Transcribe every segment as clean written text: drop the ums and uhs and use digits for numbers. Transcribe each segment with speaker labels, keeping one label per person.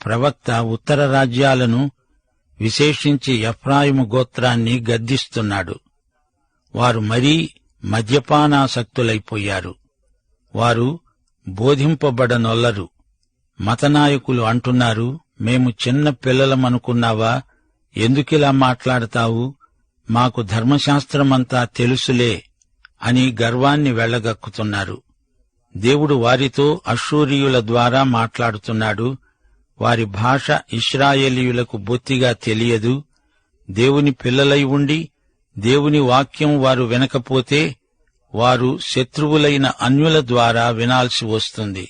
Speaker 1: ప్రవక్త ఉత్తర రాజ్యాలను, విశేషించి ఎఫ్రాయిము గోత్రాన్ని గద్దిస్తున్నాడు. వారు మరీ మద్యపానాసక్తులైపోయారు. వారు బోధింపబడనొల్లరు. మతనాయకులు అంటున్నారు, మేము చిన్న పిల్లలమనుకున్నావా? ఎందుకిలా మాట్లాడతావు? మాకు ధర్మశాస్త్రమంతా తెలుసులే అని గర్వాన్ని వెళ్లగక్కుతున్నారు. దేవుడు వారితో అష్షూరీయుల ద్వారా మాట్లాడుతున్నాడు. వారి భాష ఇశ్రాయేలీయులకు బొత్తిగా తెలియదు. దేవుని పిల్లలై ఉండి దేవుని వాక్యం వారు వినకపోతే వారు శత్రువులైన అన్యుల ద్వారా వినాల్సి వస్తుంది.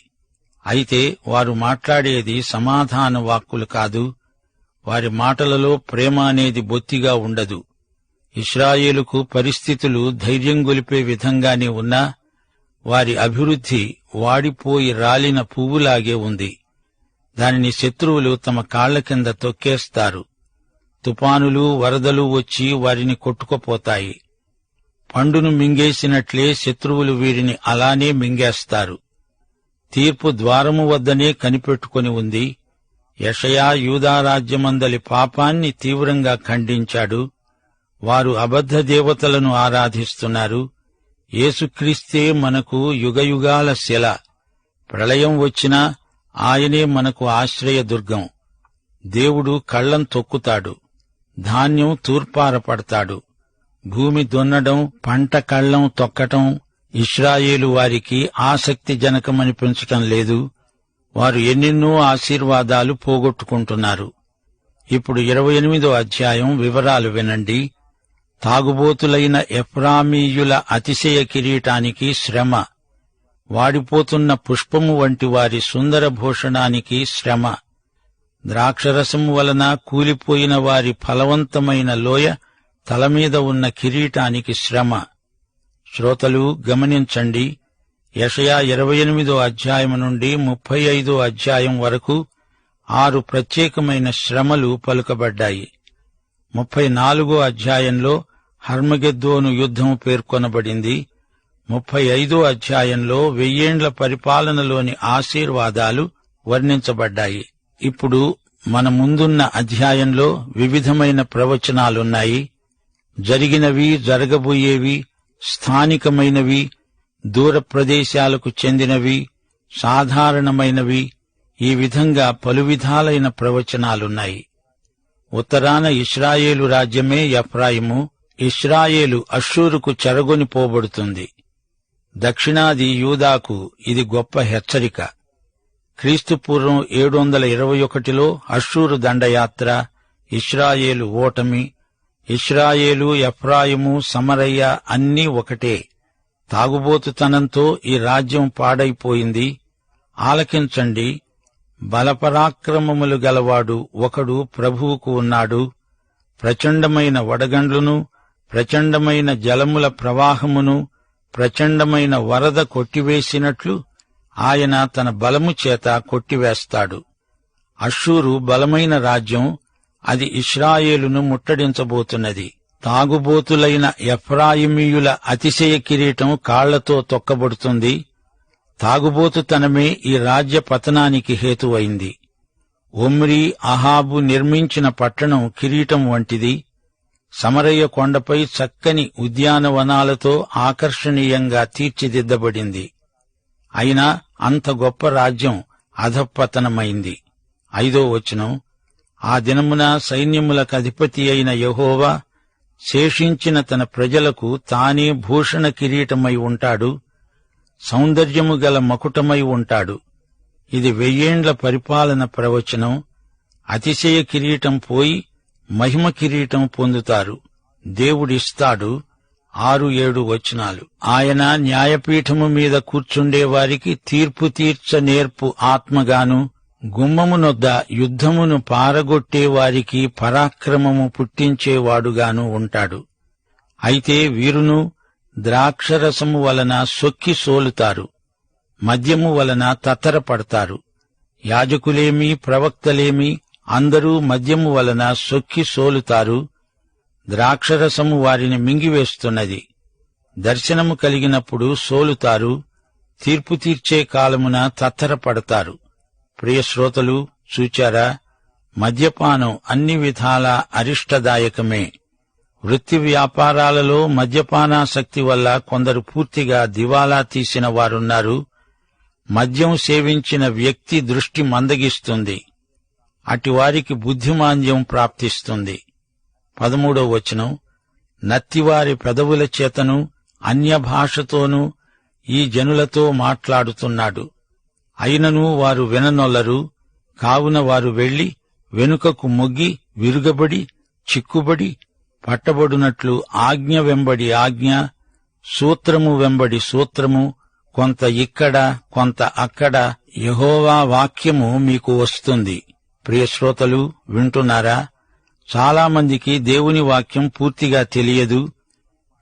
Speaker 1: అయితే వారు మాట్లాడేది సమాధాన వాక్కులు కాదు. వారి మాటలలో ప్రేమ అనేది బొత్తిగా ఉండదు. ఇశ్రాయేలుకు పరిస్థితులు ధైర్యం గొలిపే విధంగానే ఉన్నా వారి అభివృద్ధి వాడిపోయి రాలిన పువ్వులాగే ఉంది. దానిని శత్రువులు తమ కాళ్ల కింద తొక్కేస్తారు. తుపానులు, వరదలు వచ్చి వారిని కొట్టుకుపోతాయి. పండును మింగేసినట్లే శత్రువులు వీరిని అలానే మింగేస్తారు. తీర్పు ద్వారము వద్దనే కనిపెట్టుకుని ఉంది. యెషయా యూదారాజ్యమందలి పాపాన్ని తీవ్రంగా ఖండించాడు. వారు అబద్ధ దేవతలను ఆరాధిస్తున్నారు. యేసుక్రీస్తే మనకు యుగయుగాల శిల. ప్రళయం వచ్చినా ఆయనే మనకు ఆశ్రయదుర్గం. దేవుడు కళ్లం తొక్కుతాడు, ధాన్యం తూర్పారపడతాడు. భూమి దున్నడం, పంట కళ్లం తొక్కటం ఇశ్రాయేలు వారికి ఆసక్తిజనకమనిపించటం లేదు. వారు ఎన్నెన్నో ఆశీర్వాదాలు పోగొట్టుకుంటున్నారు. ఇప్పుడు 28వ అధ్యాయం వివరాలు వినండి. తాగుబోతులైన ఎఫ్రామీయుల అతిశయ కిరీటానికి శ్రమ. వాడిపోతున్న పుష్పము వంటి వారి సుందర భూషణానికి శ్రమ. ద్రాక్షరసము వలన కూలిపోయిన వారి ఫలవంతమైన లోయ తలమీద ఉన్న కిరీటానికి శ్రమ. శ్రోతలు గమనించండి. యెషయా 28వ అధ్యాయం నుండి 35వ అధ్యాయం వరకు 6 ప్రత్యేకమైన శ్రమలు పలుకబడ్డాయి. 34వ అధ్యాయంలో హర్మగెద్దోను యుద్ధం పేర్కొనబడింది. 35వ అధ్యాయంలో 1000 ఏండ్ల పరిపాలనలోని ఆశీర్వాదాలు వర్ణించబడ్డాయి. ఇప్పుడు మన ముందున్న అధ్యాయంలో వివిధమైన ప్రవచనాలున్నాయి. జరిగినవి, జరగబోయేవి, స్థానికమైనవి, దూర ప్రదేశాలకు చెందినవి, సాధారణమైనవి, ఈ విధంగా పలు విధాలైన ప్రవచనాలున్నాయి. ఉత్తరాన ఇశ్రాయేలు రాజ్యమే ఎఫ్రాయిము. ఇశ్రాయేలు అష్షూరుకు చెరగొనిపోబడుతుంది. దక్షిణాది యూదాకు ఇది గొప్ప హెచ్చరిక. క్రీస్తుపూర్వం 721లో అష్షూరు దండయాత్ర, ఇశ్రాయేలు ఓటమి. ఇశ్రాయేలు, ఎఫ్రాయిము, సమరయ్య అన్నీ ఒకటే. తాగుబోతుతనంతో ఈ రాజ్యం పాడైపోయింది. ఆలకించండి. బలపరాక్రమములు గలవాడు ఒకడు ప్రభువుకు ఉన్నాడు. ప్రచండమైన వడగండ్లును, ప్రచండమైన జలముల ప్రవాహమును, ప్రచండమైన వరద కొట్టివేసినట్లు ఆయన తన బలము చేత కొట్టివేస్తాడు. అష్షూరు బలమైన రాజ్యం. అది ఇశ్రాయేలును ముట్టడించబోతున్నది. తాగుబోతులైన ఎఫ్రాయిమీయుల అతిశయ కిరీటం కాళ్లతో తొక్కబడుతుంది. తాగుబోతుతనమే ఈ రాజ్య పతనానికి హేతువైంది. ఒమ్రీ, అహాబు నిర్మించిన పట్టణం కిరీటం వంటిది. సమరయ్య కొండపై చక్కని ఉద్యానవనాలతో ఆకర్షణీయంగా తీర్చిదిద్దబడింది. అయినా అంత గొప్ప రాజ్యం అధఃపతనమైంది. 5వ వచనం, ఆ దినమున సైన్యములకధిపతి అయిన యెహోవా శేషించిన తన ప్రజలకు తానే భూషణ కిరీటమై ఉంటాడు, సౌందర్యము గల మకుటమై ఉంటాడు. ఇది 1000 ఏండ్ల పరిపాలన ప్రవచనం. అతిశయ కిరీటం పోయి మహిమ కిరీటం పొందుతారు. దేవుడిస్తాడు. 6-7 వచనాలు. ఆయన న్యాయపీఠము మీద కూర్చుండేవారికి తీర్పు తీర్చ నేర్పు ఆత్మగాను, గుమ్మమునొద్ద యుద్ధమును పారగొట్టేవారికి పరాక్రమము పుట్టించేవాడుగాను ఉంటాడు. అయితే వీరును ద్రాక్షరసము వలన సొక్కి సోలుతారు, మద్యము వలన తత్తరపడతారు. యాజకులేమి, ప్రవక్తలేమి అందరూ మద్యము వలన సొక్కి సోలుతారు. ద్రాక్షరసము వారిని మింగివేస్తున్నది. దర్శనము కలిగినప్పుడు సోలుతారు. తీర్పు తీర్చే కాలమున తత్తరపడతారు. ప్రియ శ్రోతలు, చూచారా, మద్యపానం అన్ని విధాలా అరిష్టదాయకమే. వృత్తి వ్యాపారాలలో మద్యపానాసక్తి వల్ల కొందరు పూర్తిగా దివాలా తీసిన వారున్నారు. మద్యం సేవించిన వ్యక్తి దృష్టి మందగిస్తుంది. అటివారికి బుద్ధిమాంద్యం ప్రాప్తిస్తుంది. 13వ వచనం, నత్తివారి పెదవుల చేతను అన్యభాషతోనూ ఈ జనులతో మాట్లాడుతున్నాడు. అయినను వారు విననొల్లరు. కావున వారు వెళ్లి వెనుకకు మొగ్గి విరుగబడి చిక్కుబడి పట్టబడునట్లు ఆజ్ఞ వెంబడి ఆజ్ఞ, సూత్రము వెంబడి సూత్రము, కొంత ఇక్కడ కొంత అక్కడ యెహోవా వాక్యము మీకు వస్తుంది. ప్రియశ్రోతలు, వింటున్నారా? చాలామందికి దేవుని వాక్యం పూర్తిగా తెలియదు.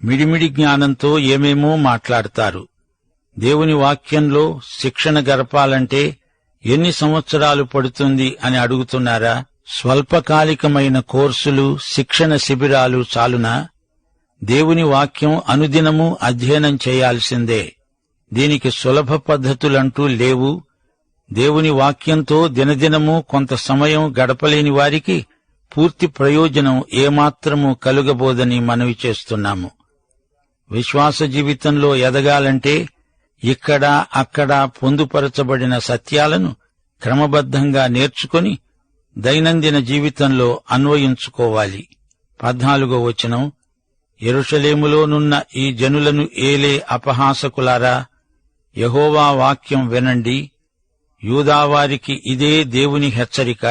Speaker 1: మిడిమిడి జ్ఞానంతో ఏమేమో మాట్లాడతారు. దేవుని వాక్యంలో శిక్షణ గరపాలంటే ఎన్ని సంవత్సరాలు పడుతుంది అని అడుగుతున్నారా? స్వల్పకాలికమైన కోర్సులు, శిక్షణ శిబిరాలు చాలునా? దేవుని వాక్యం అనుదినము అధ్యయనం చేయాల్సిందే. దీనికి సులభ పద్ధతులంటూ లేవు. దేవుని వాక్యంతో దినదినము కొంత సమయం గడపలేని వారికి పూర్తి ప్రయోజనం ఏమాత్రమూ కలుగబోదని మనవి చేస్తున్నాము. విశ్వాస జీవితంలో ఎదగాలంటే ఇక్కడ అక్కడ పొందుపరచబడిన సత్యాలను క్రమబద్ధంగా నేర్చుకొని దైనందిన జీవితంలో అన్వయించుకోవాలి. 14వ వచనం, యెరూషలేములోనున్న ఈ జనులను ఏలే అపహాసకులారా, యెహోవా వాక్యం వినండి. యూదావారికి ఇదే దేవుని హెచ్చరిక.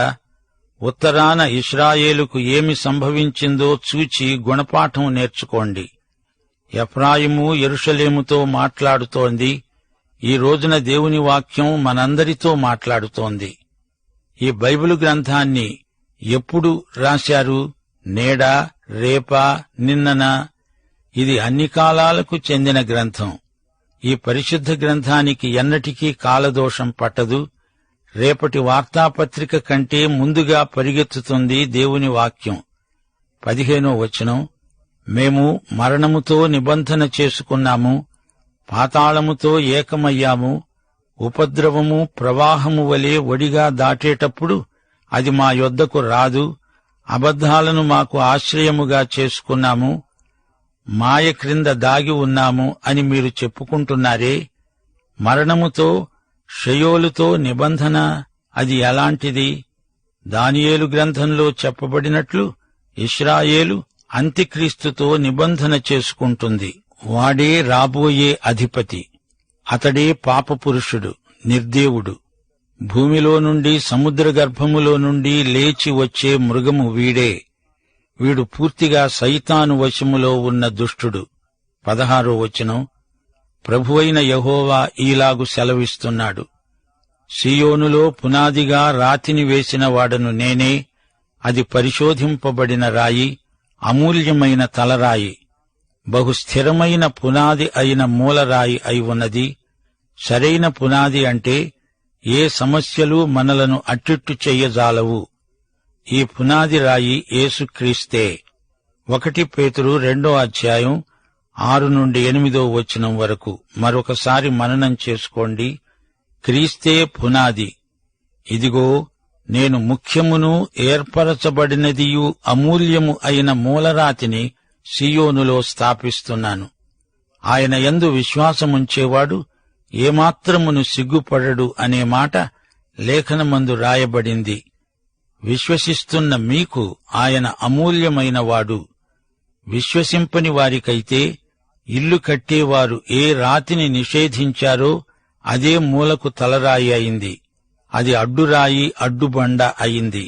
Speaker 1: ఉత్తరాన ఇశ్రాయేలుకు ఏమి సంభవించిందో చూచి గుణపాఠం నేర్చుకోండి. ఎఫ్రాయిము యెరూషలేముతో మాట్లాడుతోంది. ఈ రోజున దేవుని వాక్యం మనందరితో మాట్లాడుతోంది. ఈ బైబిలు గ్రంథాన్ని ఎప్పుడు రాశారు? నేడా, రేపా, నిన్ననా? ఇది అన్ని కాలాలకు చెందిన గ్రంథం. ఈ పరిశుద్ధ గ్రంథానికి ఎన్నటికీ కాలదోషం పట్టదు. రేపటి వార్తాపత్రిక కంటే ముందుగా పరిగెత్తుతుంది దేవుని వాక్యం. 15వ వచనం, మేము మరణముతో నిబంధన చేసుకున్నాము, పాతాళముతో ఏకమయ్యాము. ఉపద్రవము ప్రవాహము వలె ఒడిగా దాటేటప్పుడు అది మా యొద్దకు రాదు. అబద్ధాలను మాకు ఆశ్రయముగా చేసుకున్నాము, మాయ క్రింద దాగి ఉన్నాము అని మీరు చెప్పుకుంటున్నారే. మరణముతో, షయోలుతో నిబంధన అది ఎలాంటిది? దానియేలు గ్రంథంలో చెప్పబడినట్లు ఇశ్రాయేలు అంత్యక్రీస్తుతో నిబంధన చేసుకుంటుంది. వాడే రాబోయే అధిపతి. అతడే పాపపురుషుడు, నిర్దేవుడు. భూమిలో నుండి సముద్ర గర్భములో నుండి లేచి వచ్చే మృగము వీడే. వీడు పూర్తిగా సైతాను వశములో ఉన్న దుష్టుడు. 16వ వచనం, ప్రభువైన యెహోవా ఈలాగు సెలవిస్తున్నాడు, సీయోనులో పునాదిగా రాతిని వేసిన వాడను నేనే. అది పరిశోధింపబడిన రాయి, అమూల్యమైన తలరాయి, బహుస్థిరమైన పునాది అయిన మూలరాయి అయి ఉన్నది. సరైన పునాది అంటే ఏ సమస్యలు మనలను అట్టిట్టు చెయ్యజాలవు. ఈ పునాది రాయి యేసుక్రీస్తే. 1 పేతురు 2వ అధ్యాయం 6 నుండి 8వ వచనం వరకు మరొకసారి మననం చేసుకోండి. క్రీస్తే పునాది. ఇదిగో, నేను ముఖ్యమును ఏర్పరచబడినదియు అమూల్యము అయిన మూలరాతిని సీయోనులో స్థాపిస్తున్నాను. ఆయన యందు విశ్వాసముంచేవాడు ఏమాత్రమును సిగ్గుపడడు అనే మాట లేఖనమందు రాయబడింది. విశ్వసిస్తున్న మీకు ఆయన అమూల్యమైన వాడు. విశ్వసింపని వారికైతే ఇల్లు కట్టేవారు ఏ రాతిని నిషేధించారో అదే మూలకు తలరాయి అయింది. అది అడ్డురాయి, అడ్డుబండ అయింది.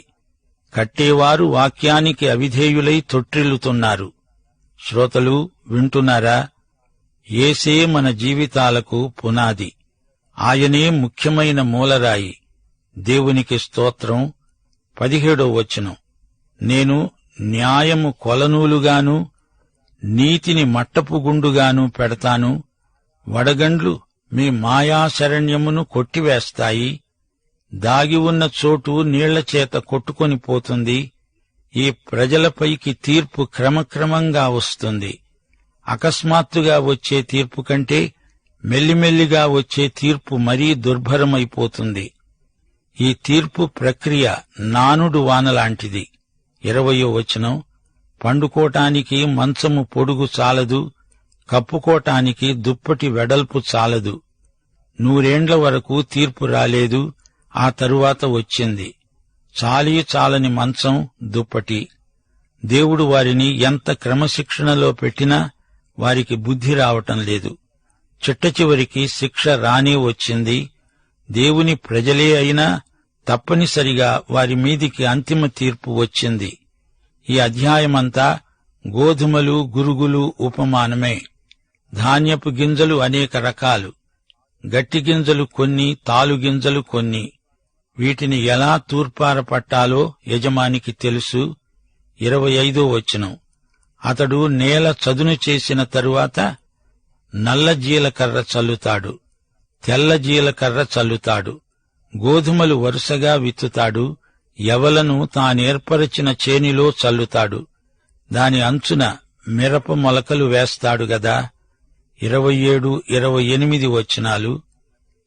Speaker 1: కట్టేవారు వాక్యానికి అవిధేయులై తొట్టిల్లుతున్నారు. శ్రోతలు, వింటున్నారా? యేసే మన జీవితాలకు పునాది. ఆయనే ముఖ్యమైన మూలరాయి. దేవునికి స్తోత్రం. 17వ వచనం, నేను న్యాయము కొలనూలుగాను నీతిని మట్టపు గుండుగాను పెడతాను. వడగండ్లు మీ మాయాశరణ్యమును కొట్టివేస్తాయి. దాగి ఉన్న చోటు నీళ్లచేత కొట్టుకొని పోతుంది. ఈ ప్రజలపైకి తీర్పు క్రమక్రమంగా వస్తుంది. అకస్మాత్తుగా వచ్చే తీర్పు కంటే మెల్లిమెల్లిగా వచ్చే తీర్పు మరీ దుర్భరమైపోతుంది. ఈ తీర్పు ప్రక్రియ నానుడు వానలాంటిది. 20వ వచనం, పండుకోటానికి మంచము పొడుగు చాలదు, కప్పుకోటానికి దుప్పటి వెడల్పు చాలదు. 100 ఏండ్ల వరకు తీర్పు రాలేదు, ఆ తరువాత వచ్చింది. చాలని మంచం, దుప్పటి. దేవుడు వారిని ఎంత క్రమశిక్షణలో పెట్టినా వారికి బుద్ధి రావటం లేదు. చిట్టచివరికి శిక్ష రానే వచ్చింది. దేవుని ప్రజలే అయినా తప్పనిసరిగా వారి మీదికి అంతిమ తీర్పు వచ్చింది. ఈ అధ్యాయమంతా గోధుమలు, గురుగులు ఉపమానమే. ధాన్యపు గింజలు అనేక రకాలు, గట్టి గింజలు కొన్ని, తాలు గింజలు కొన్ని. వీటిని ఎలా తూర్పార పట్టాలో యజమానికి తెలుసు. 25వ వచనం, అతడు నేల చదును చేసిన తరువాత నల్ల జీలకర్ర చల్లుతాడు, తెల్ల జీలకర్ర చల్లుతాడు. గోధుమలు వరుసగా విత్తుతాడు, యవలను తానేర్పరచిన చేనిలో చల్లుతాడు. దాని అంచున మిరప మొలకలు వేస్తాడు గదా. 27, 28 వచనాలు,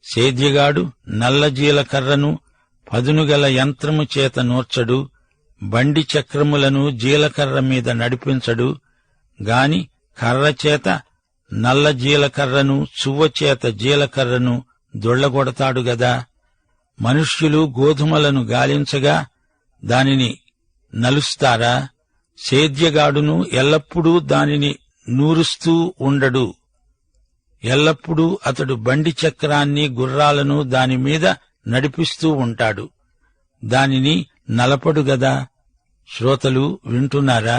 Speaker 1: సేద్యగాడు నల్ల జీలకర్రను పదునుగల యంత్రము చేత నూర్చడు, బండి చక్రములను జీలకర్ర మీద నడిపించడు గాని కర్రచేత నల్ల జీలకర్రను, చువ్వచేత జీలకర్రను దొళ్లగొడతాడు గదా. మనుష్యులు గోధుమలను గాలించగా దానిని నలుస్తారా? సేద్యగాడును ఎల్లప్పుడూ దానిని నూరుస్తూ ఉండడు. ఎల్లప్పుడూ అతడు బండి చక్రాన్ని, గుర్రాలను దానిమీద నడిపిస్తూ ఉంటాడు. దానిని నలపడు గదా. శ్రోతలు వింటున్నారా?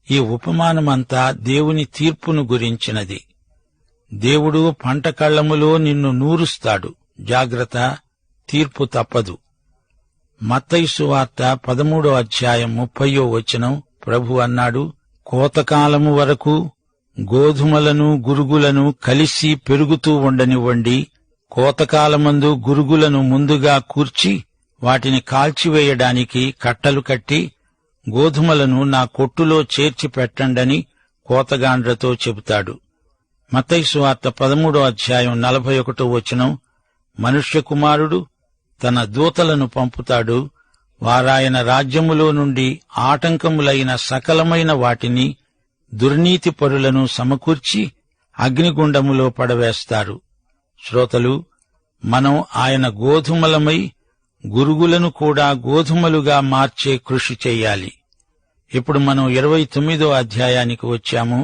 Speaker 1: ఈ ఉపమానమంతా దేవుని తీర్పును గురించినది. దేవుడు పంట కళ్ళములో నిన్ను నూరుస్తాడు. జాగ్రత్త, తీర్పు తప్పదు. మత్తయి సువార్త 13వ అధ్యాయం 30వ వచనం, ప్రభు అన్నాడు, కోతకాలము వరకు గోధుమలను, గురుగులను కలిసి పెరుగుతూ ఉండనివ్వండి. కోతకాలమందు గురుగులను ముందుగా కూర్చి వాటిని కాల్చివేయడానికి కట్టలు కట్టి గోధుమలను నా కొట్టులో చేర్చి పెట్టండని కోతగాండ్రతో చెబుతాడు. మత్తయి సువార్త 13వ అధ్యాయం 41వ వచనం, మనుష్య కుమారుడు తన దూతలను పంపుతాడు. వారాయన రాజ్యములో నుండి ఆటంకములైన సకలమైన వాటిని, దుర్నీతి పరులను సమకూర్చి అగ్నిగుండములో పడవేస్తారు. శ్రోతలు, మనం ఆయన గోధుమలమై గురుగులను కూడా గోధుమలుగా మార్చే కృషి చెయ్యాలి. ఇప్పుడు మనం 29వ అధ్యాయానికి వచ్చాము.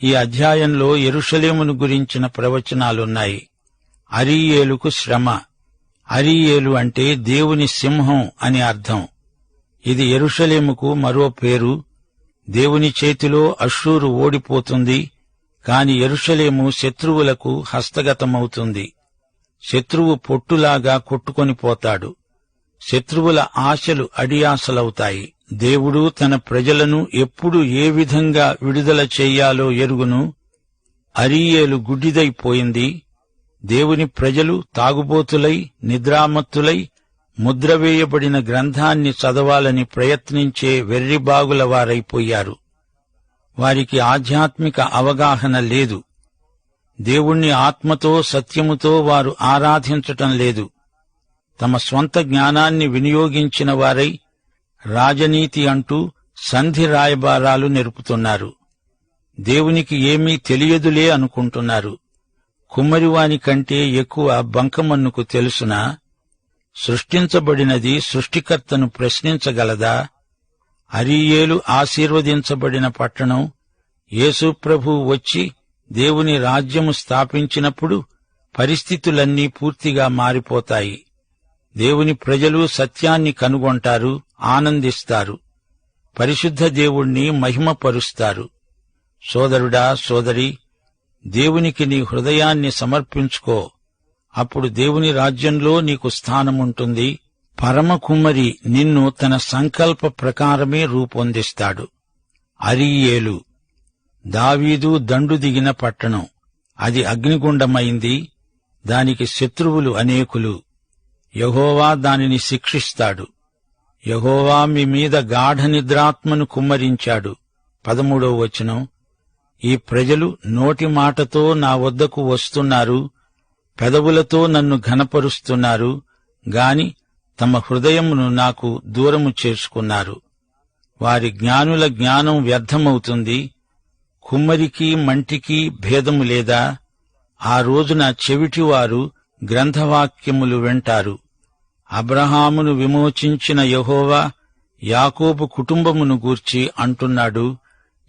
Speaker 1: ఈ అధ్యాయంలో యెరూషలేమును గురించిన ప్రవచనాలున్నాయి. అరీయేలుకు శ్రమ. అరీయేలు అంటే దేవుని సింహం అని అర్థం. ఇది యెరూషలేముకు మరో పేరు. దేవుని చేతిలో అష్షూరు ఓడిపోతుంది, కాని యెరూషలేము శత్రువులకు హస్తగతమవుతుంది. శత్రువు పొట్టులాగా కొట్టుకొని పోతాడు. శత్రువుల ఆశలు అడియాసలవుతాయి. దేవుడు తన ప్రజలను ఎప్పుడు ఏ విధంగా విడుదల చెయ్యాలో ఎరుగును. అరీయేలు గుడ్డిదైపోయింది. దేవుని ప్రజలు తాగుబోతులై, నిద్రామత్తులై, ముద్రవేయబడిన గ్రంథాన్ని చదవాలని ప్రయత్నించే వెర్రిబాగుల వారైపోయారు. వారికి ఆధ్యాత్మిక అవగాహన లేదు. దేవుణ్ణి ఆత్మతో, సత్యముతో వారు ఆరాధించటం లేదు. తమ స్వంత జ్ఞానాన్ని వినియోగించిన వారై రాజనీతి అంటూ సంధి రాయబారాలు నెరుపుతున్నారు. దేవునికి ఏమీ తెలియదులే అనుకుంటున్నారు. కుమ్మరివాని కంటే ఎక్కువ బంకమన్నుకు తెలుసునా? సృష్టించబడినది సృష్టికర్తను ప్రశ్నించగలదా? అరీయేలు ఆశీర్వదించబడిన పట్టణం. యేసు ప్రభువు వచ్చి దేవుని రాజ్యము స్థాపించినప్పుడు పరిస్థితులన్నీ పూర్తిగా మారిపోతాయి. దేవుని ప్రజలు సత్యాన్ని కనుగొంటారు, ఆనందిస్తారు. పరిశుద్ధ దేవుణ్ణి మహిమపరుస్తారు. సోదరుడా, సోదరి, దేవునికి నీ హృదయాన్ని సమర్పించుకో. అప్పుడు దేవుని రాజ్యంలో నీకు స్థానముంటుంది. పరమ కుమ్మరి నిన్ను తన సంకల్ప ప్రకారమే రూపొందిస్తాడు. అరీయేలు దావీదు దండు దిగిన పట్టణం. అది అగ్నిగుండమైంది. దానికి శత్రువులు అనేకులు. యెహోవా దానిని శిక్షిస్తాడు. యెహోవా మీ మీద గాఢ నిద్రాత్మను కుమ్మరించాడు. 13వ వచనం, ఈ ప్రజలు నోటి మాటతో నా వద్దకు వస్తున్నారు, పెదవులతో నన్ను ఘనపరుస్తున్నారు, గాని తమ హృదయమును నాకు దూరము చేసుకున్నారు. వారి జ్ఞానుల జ్ఞానం వ్యర్థమవుతుంది. కుమ్మరికి మంటికి భేదము లేదా? ఆ రోజున చెవిటివారు గ్రంథవాక్యములు వింటారు. అబ్రహామును విమోచించిన యెహోవా యాకోబు కుటుంబమును గూర్చి అంటున్నాడు,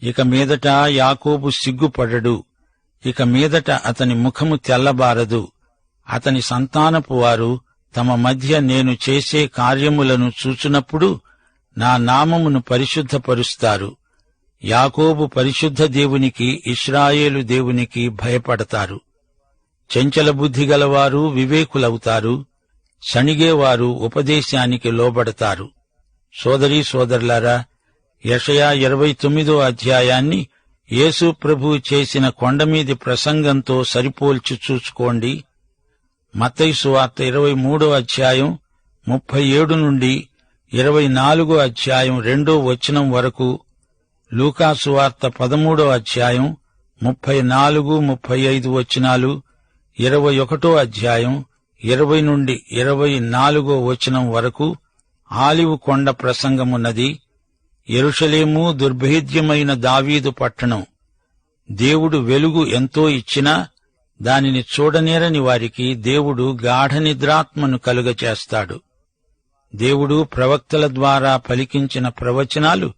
Speaker 1: ఇక మీదట యాకోబు సిగ్గుపడడు, ఇక మీదట అతని ముఖము తెల్లబారదు. అతని సంతానపు వారు తమ మధ్య నేను చేసే కార్యములను చూచునప్పుడు నా నామమును పరిశుద్ధపరుస్తారు. యాకోబు పరిశుద్ధ దేవునికి, ఇశ్రాయేలు దేవునికి భయపడతారు. చంచల బుద్ధి గలవారు వివేకులవుతారు, సణిగేవారు ఉపదేశానికి లోబడతారు. సోదరీ సోదరులారా, యెషయా 29వ అధ్యాయాన్ని యేసు ప్రభువు చేసిన కొండమీది ప్రసంగంతో సరిపోల్చి చూసుకోండి. మత్తయి సువార్త 23వ అధ్యాయం 37 నుండి 24వ అధ్యాయం 2వ వచనం వరకు, లూకా సువార్త 13వ అధ్యాయం 34, 35 వచనాలు, 21వ అధ్యాయం 20 నుండి 24వ వచనం వరకు ఆలివు కొండ ప్రసంగమున్నది. యెరూషలేము దుర్భేద్యమైన దావీదు పట్టణం. దేవుడు వెలుగు ఎంతో ఇచ్చినా దానిని చూడనేరని వారికి దేవుడు గాఢనిద్రాత్మను కలుగచేస్తాడు. దేవుడు ప్రవక్తల ద్వారా పలికించిన ప్రవచనాలు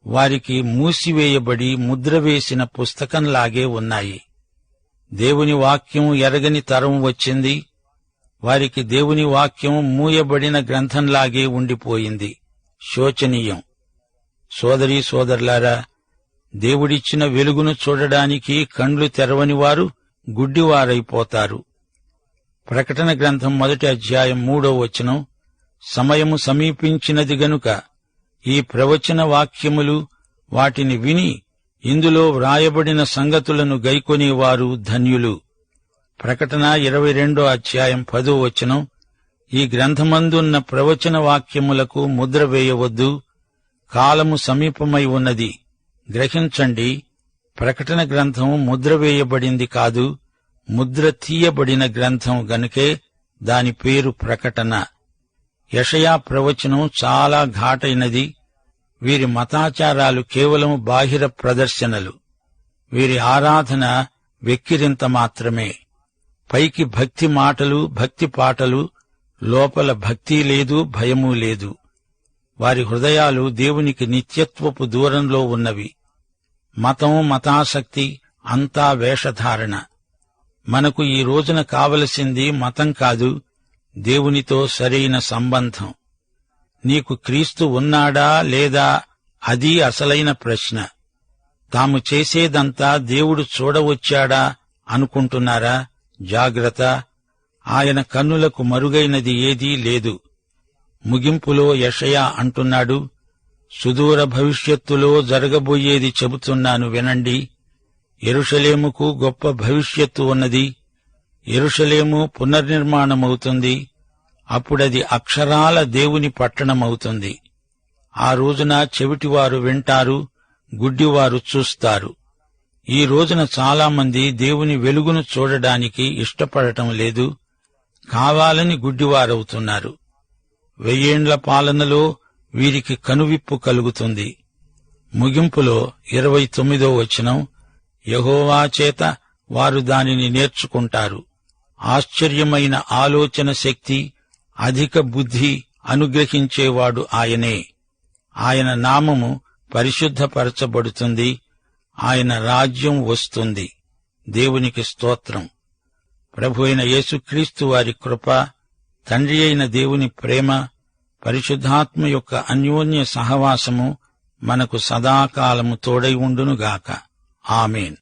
Speaker 1: వారికి మూసివేయబడి ముద్రవేసిన పుస్తకంలాగే ఉన్నాయి. దేవుని వాక్యం ఎరగని తరం వచ్చింది. వారికి దేవుని వాక్యం మూయబడిన గ్రంథంలాగే ఉండిపోయింది. శోచనీయం. సోదరీ సోదరులారా, దేవుడిచ్చిన వెలుగును చూడడానికి కండ్లు తెరవని వారు గుడ్డివారైపోతారు. ప్రకటన గ్రంథం 1వ అధ్యాయం 3వ వచనం, సమయము సమీపించినది గనుక ఈ ప్రవచన వాక్యములు వాటిని విని ఇందులో వ్రాయబడిన సంగతులను గైకొనేవారు ధన్యులు. ప్రకటన 22వ అధ్యాయం 10వ వచనం, ఈ గ్రంథమందున్న ప్రవచన వాక్యములకు ముద్ర వేయవద్దు, కాలము సమీపమై ఉన్నది. గ్రహించండి, ప్రకటన గ్రంథం ముద్ర వేయబడింది కాదు, ముద్ర తీయబడిన గ్రంథం గనుకే దాని పేరు ప్రకటన. యెషయా ప్రవచనం చాలా ఘాటైనది. వీరి మతాచారాలు కేవలం బాహిర ప్రదర్శనలు. వీరి ఆరాధన వెక్కిరింత మాత్రమే. పైకి భక్తి మాటలు, భక్తి పాటలు, లోపల భక్తి లేదు, భయమూ లేదు. వారి హృదయాలు దేవునికి నిత్యత్వపు దూరంలో ఉన్నవి. మతం, మతాసక్తి అంతా వేషధారణ. మనకు ఈ రోజున కావలసింది మతం కాదు, దేవునితో సరైన సంబంధం. నీకు క్రీస్తు ఉన్నాడా లేదా? అది అసలైన ప్రశ్న. తాము చేసేదంతా దేవుడు చూడవచ్చాడా అనుకుంటున్నారా? జాగ్రత్త, ఆయన కన్నులకు మరుగైనది ఏదీ లేదు. ముగింపులో యెషయా అంటున్నాడు, సుదూర భవిష్యత్తులో జరగబోయేది చెబుతున్నాను వినండి. యెరూషలేముకు గొప్ప భవిష్యత్తు ఉన్నది. యెరూషలేము పునర్నిర్మాణమవుతుంది. అప్పుడది అక్షరాల దేవుని పట్టణమవుతుంది. ఆ రోజున చెవిటివారు వింటారు, గుడ్డివారు చూస్తారు. ఈ రోజున చాలామంది దేవుని వెలుగును చూడడానికి ఇష్టపడటం లేదు, కావాలని గుడ్డివారవుతున్నారు. 1000 ఏండ్ల పాలనలో వీరికి కనువిప్పు కలుగుతుంది. ముగింపులో 29వ వచనం, యెహోవా చేత వారు దానిని నేర్చుకుంటారు. ఆశ్చర్యమైన ఆలోచన శక్తి, అధిక బుద్ధి అనుగ్రహించేవాడు ఆయనే. ఆయన నామము పరిశుద్ధపరచబడుతుంది. ఆయన రాజ్యం వస్తుంది. దేవునికి స్తోత్రం. ప్రభువైన యేసుక్రీస్తు వారి కృప, తండ్రి అయిన దేవుని ప్రేమ, పరిశుద్ధాత్మ యొక్క అన్యోన్య సహవాసము మనకు సదాకాలము తోడై ఉండునుగాక. ఆమేన్.